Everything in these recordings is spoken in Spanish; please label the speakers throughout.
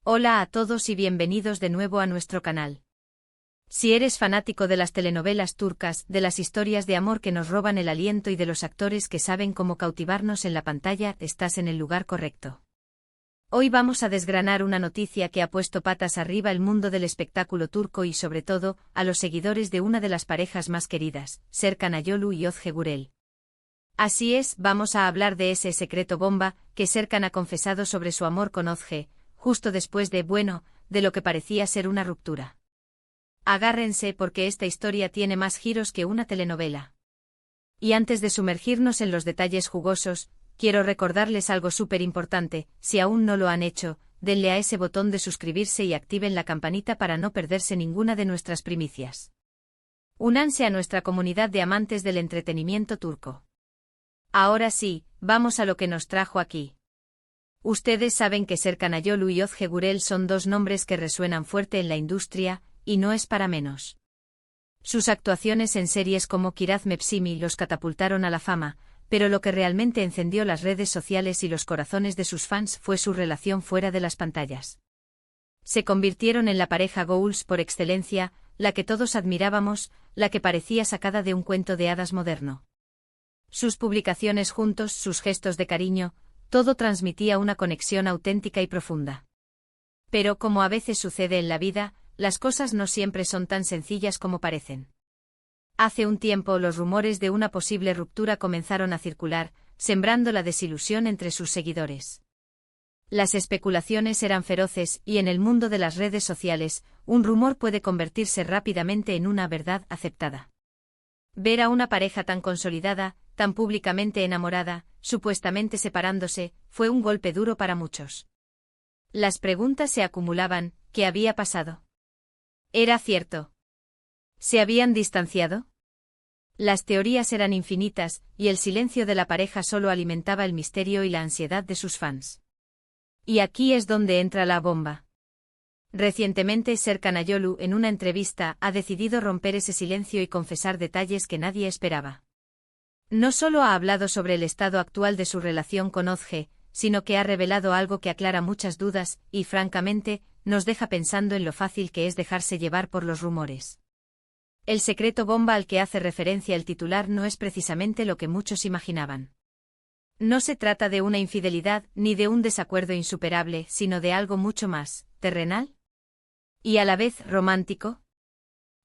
Speaker 1: Hola a todos y bienvenidos de nuevo a nuestro canal. Si eres fanático de las telenovelas turcas, de las historias de amor que nos roban el aliento y de los actores que saben cómo cautivarnos en la pantalla, estás en el lugar correcto. Hoy vamos a desgranar una noticia que ha puesto patas arriba el mundo del espectáculo turco y sobre todo, a los seguidores de una de las parejas más queridas, Serkan Ayolu y Özge Gürel. Así es, vamos a hablar de ese secreto bomba que Serkan ha confesado sobre su amor con Özge, justo después de lo que parecía ser una ruptura. Agárrense porque esta historia tiene más giros que una telenovela. Y antes de sumergirnos en los detalles jugosos, quiero recordarles algo súper importante: si aún no lo han hecho, denle a ese botón de suscribirse y activen la campanita para no perderse ninguna de nuestras primicias. Únanse a nuestra comunidad de amantes del entretenimiento turco. Ahora sí, vamos a lo que nos trajo aquí. Ustedes saben que Serkan Ayolu y Özge Gürel son dos nombres que resuenan fuerte en la industria, y no es para menos. Sus actuaciones en series como Kiraz Mevsimi los catapultaron a la fama, pero lo que realmente encendió las redes sociales y los corazones de sus fans fue su relación fuera de las pantallas. Se convirtieron en la pareja goals por excelencia, la que todos admirábamos, la que parecía sacada de un cuento de hadas moderno. Sus publicaciones juntos, sus gestos de cariño, todo transmitía una conexión auténtica y profunda. Pero como a veces sucede en la vida, las cosas no siempre son tan sencillas como parecen. Hace un tiempo los rumores de una posible ruptura comenzaron a circular, sembrando la desilusión entre sus seguidores. Las especulaciones eran feroces y en el mundo de las redes sociales, un rumor puede convertirse rápidamente en una verdad aceptada. Ver a una pareja tan consolidada, tan públicamente enamorada, supuestamente separándose, fue un golpe duro para muchos. Las preguntas se acumulaban: ¿qué había pasado? ¿Era cierto? ¿Se habían distanciado? Las teorías eran infinitas, y el silencio de la pareja solo alimentaba el misterio y la ansiedad de sus fans. Y aquí es donde entra la bomba. Recientemente Serkan Ayolu, en una entrevista, ha decidido romper ese silencio y confesar detalles que nadie esperaba. No solo ha hablado sobre el estado actual de su relación con Özge, sino que ha revelado algo que aclara muchas dudas y, francamente, nos deja pensando en lo fácil que es dejarse llevar por los rumores. El secreto bomba al que hace referencia el titular no es precisamente lo que muchos imaginaban. No se trata de una infidelidad ni de un desacuerdo insuperable, sino de algo mucho más terrenal y a la vez romántico.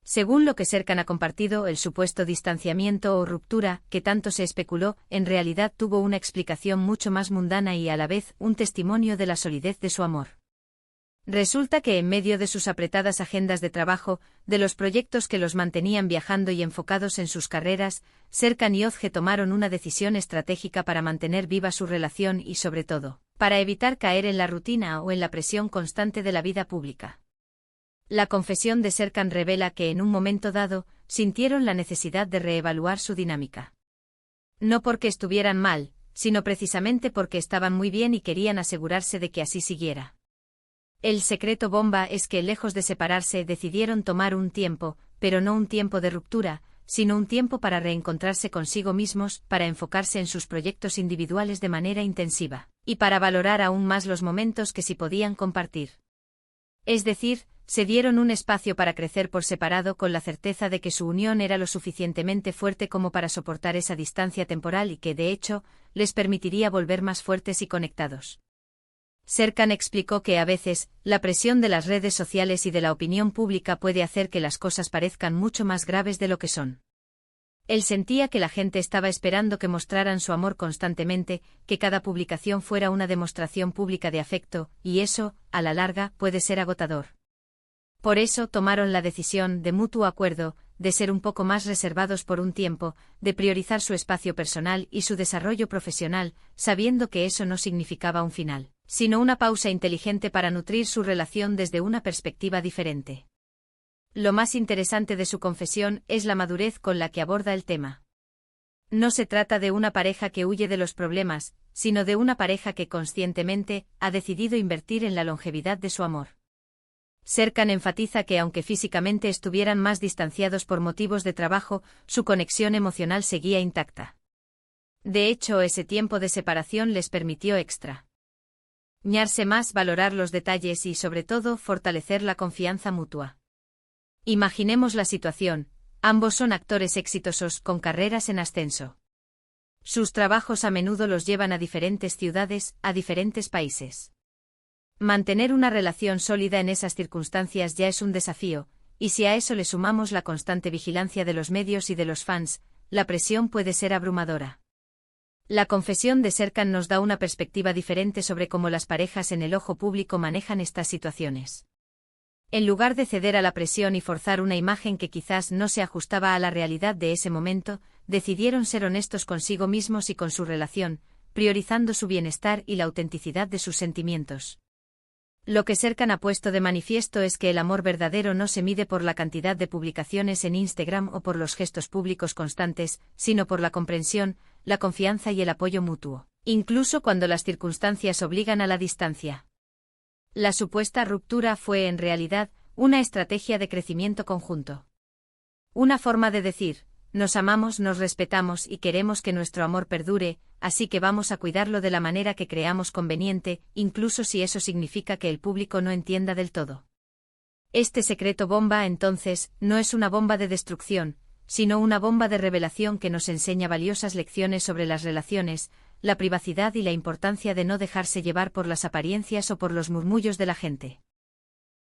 Speaker 1: Según lo que Serkan ha compartido, el supuesto distanciamiento o ruptura, que tanto se especuló, en realidad tuvo una explicación mucho más mundana y a la vez un testimonio de la solidez de su amor. Resulta que en medio de sus apretadas agendas de trabajo, de los proyectos que los mantenían viajando y enfocados en sus carreras, Serkan y Özge tomaron una decisión estratégica para mantener viva su relación y, sobre todo, para evitar caer en la rutina o en la presión constante de la vida pública. La confesión de Serkan revela que en un momento dado, sintieron la necesidad de reevaluar su dinámica. No porque estuvieran mal, sino precisamente porque estaban muy bien y querían asegurarse de que así siguiera. El secreto bomba es que, lejos de separarse, decidieron tomar un tiempo, pero no un tiempo de ruptura, sino un tiempo para reencontrarse consigo mismos, para enfocarse en sus proyectos individuales de manera intensiva, y para valorar aún más los momentos que sí podían compartir. Es decir, se dieron un espacio para crecer por separado con la certeza de que su unión era lo suficientemente fuerte como para soportar esa distancia temporal y que, de hecho, les permitiría volver más fuertes y conectados. Serkan explicó que a veces, la presión de las redes sociales y de la opinión pública puede hacer que las cosas parezcan mucho más graves de lo que son. Él sentía que la gente estaba esperando que mostraran su amor constantemente, que cada publicación fuera una demostración pública de afecto, y eso, a la larga, puede ser agotador. Por eso tomaron la decisión, de mutuo acuerdo, de ser un poco más reservados por un tiempo, de priorizar su espacio personal y su desarrollo profesional, sabiendo que eso no significaba un final, sino una pausa inteligente para nutrir su relación desde una perspectiva diferente. Lo más interesante de su confesión es la madurez con la que aborda el tema. No se trata de una pareja que huye de los problemas, sino de una pareja que conscientemente ha decidido invertir en la longevidad de su amor. Serkan enfatiza que aunque físicamente estuvieran más distanciados por motivos de trabajo, su conexión emocional seguía intacta. De hecho, ese tiempo de separación les permitió extra. ñarse más, valorar los detalles y, sobre todo, fortalecer la confianza mutua. Imaginemos la situación, ambos son actores exitosos con carreras en ascenso. Sus trabajos a menudo los llevan a diferentes ciudades, a diferentes países. Mantener una relación sólida en esas circunstancias ya es un desafío, y si a eso le sumamos la constante vigilancia de los medios y de los fans, la presión puede ser abrumadora. La confesión de Serkan nos da una perspectiva diferente sobre cómo las parejas en el ojo público manejan estas situaciones. En lugar de ceder a la presión y forzar una imagen que quizás no se ajustaba a la realidad de ese momento, decidieron ser honestos consigo mismos y con su relación, priorizando su bienestar y la autenticidad de sus sentimientos. Lo que Serkan ha puesto de manifiesto es que el amor verdadero no se mide por la cantidad de publicaciones en Instagram o por los gestos públicos constantes, sino por la comprensión, la confianza y el apoyo mutuo, incluso cuando las circunstancias obligan a la distancia. La supuesta ruptura fue, en realidad, una estrategia de crecimiento conjunto. Una forma de decir, nos amamos, nos respetamos y queremos que nuestro amor perdure, así que vamos a cuidarlo de la manera que creamos conveniente, incluso si eso significa que el público no entienda del todo. Este secreto bomba, entonces, no es una bomba de destrucción, sino una bomba de revelación que nos enseña valiosas lecciones sobre las relaciones, la privacidad y la importancia de no dejarse llevar por las apariencias o por los murmullos de la gente.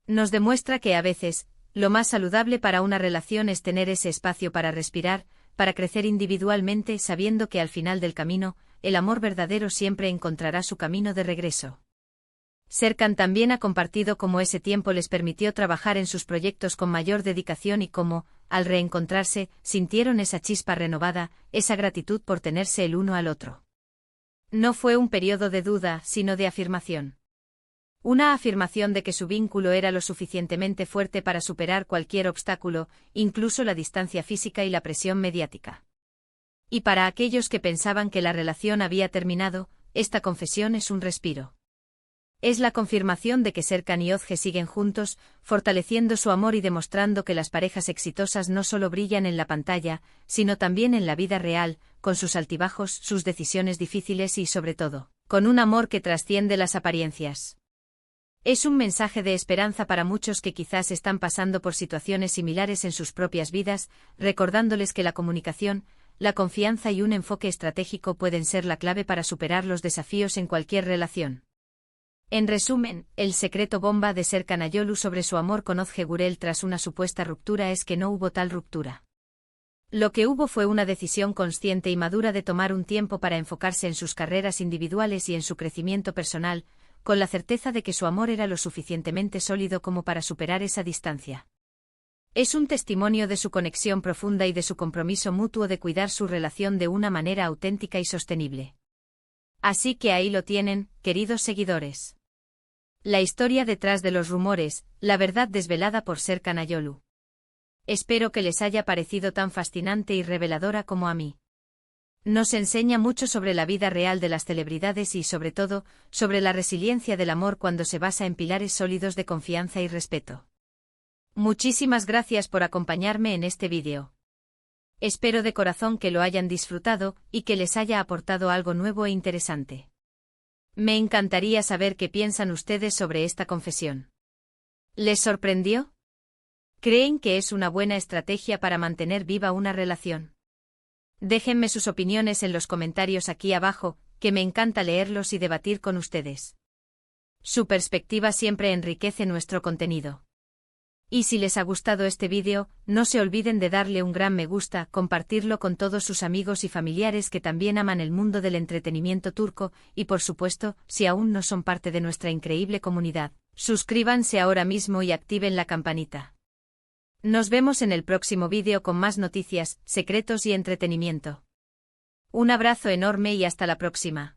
Speaker 1: Nos demuestra que a veces, lo más saludable para una relación es tener ese espacio para respirar, para crecer individualmente sabiendo que al final del camino, el amor verdadero siempre encontrará su camino de regreso. Serkan también ha compartido cómo ese tiempo les permitió trabajar en sus proyectos con mayor dedicación y cómo, al reencontrarse, sintieron esa chispa renovada, esa gratitud por tenerse el uno al otro. No fue un periodo de duda, sino de afirmación. Una afirmación de que su vínculo era lo suficientemente fuerte para superar cualquier obstáculo, incluso la distancia física y la presión mediática. Y para aquellos que pensaban que la relación había terminado, esta confesión es un respiro. Es la confirmación de que Serkan y Özge siguen juntos, fortaleciendo su amor y demostrando que las parejas exitosas no solo brillan en la pantalla, sino también en la vida real, con sus altibajos, sus decisiones difíciles y, sobre todo, con un amor que trasciende las apariencias. Es un mensaje de esperanza para muchos que quizás están pasando por situaciones similares en sus propias vidas, recordándoles que la comunicación, la confianza y un enfoque estratégico pueden ser la clave para superar los desafíos en cualquier relación. En resumen, el secreto bomba de Serkan Ayolu sobre su amor con Özge Gürel tras una supuesta ruptura es que no hubo tal ruptura. Lo que hubo fue una decisión consciente y madura de tomar un tiempo para enfocarse en sus carreras individuales y en su crecimiento personal, con la certeza de que su amor era lo suficientemente sólido como para superar esa distancia. Es un testimonio de su conexión profunda y de su compromiso mutuo de cuidar su relación de una manera auténtica y sostenible. Así que ahí lo tienen, queridos seguidores. La historia detrás de los rumores, la verdad desvelada por Serkan Ayolu. Espero que les haya parecido tan fascinante y reveladora como a mí. Nos enseña mucho sobre la vida real de las celebridades y, sobre todo, sobre la resiliencia del amor cuando se basa en pilares sólidos de confianza y respeto. Muchísimas gracias por acompañarme en este vídeo. Espero de corazón que lo hayan disfrutado y que les haya aportado algo nuevo e interesante. Me encantaría saber qué piensan ustedes sobre esta confesión. ¿Les sorprendió? ¿Creen que es una buena estrategia para mantener viva una relación? Déjenme sus opiniones en los comentarios aquí abajo, que me encanta leerlos y debatir con ustedes. Su perspectiva siempre enriquece nuestro contenido. Y si les ha gustado este vídeo, no se olviden de darle un gran me gusta, compartirlo con todos sus amigos y familiares que también aman el mundo del entretenimiento turco, y por supuesto, si aún no son parte de nuestra increíble comunidad, suscríbanse ahora mismo y activen la campanita. Nos vemos en el próximo vídeo con más noticias, secretos y entretenimiento. Un abrazo enorme y hasta la próxima.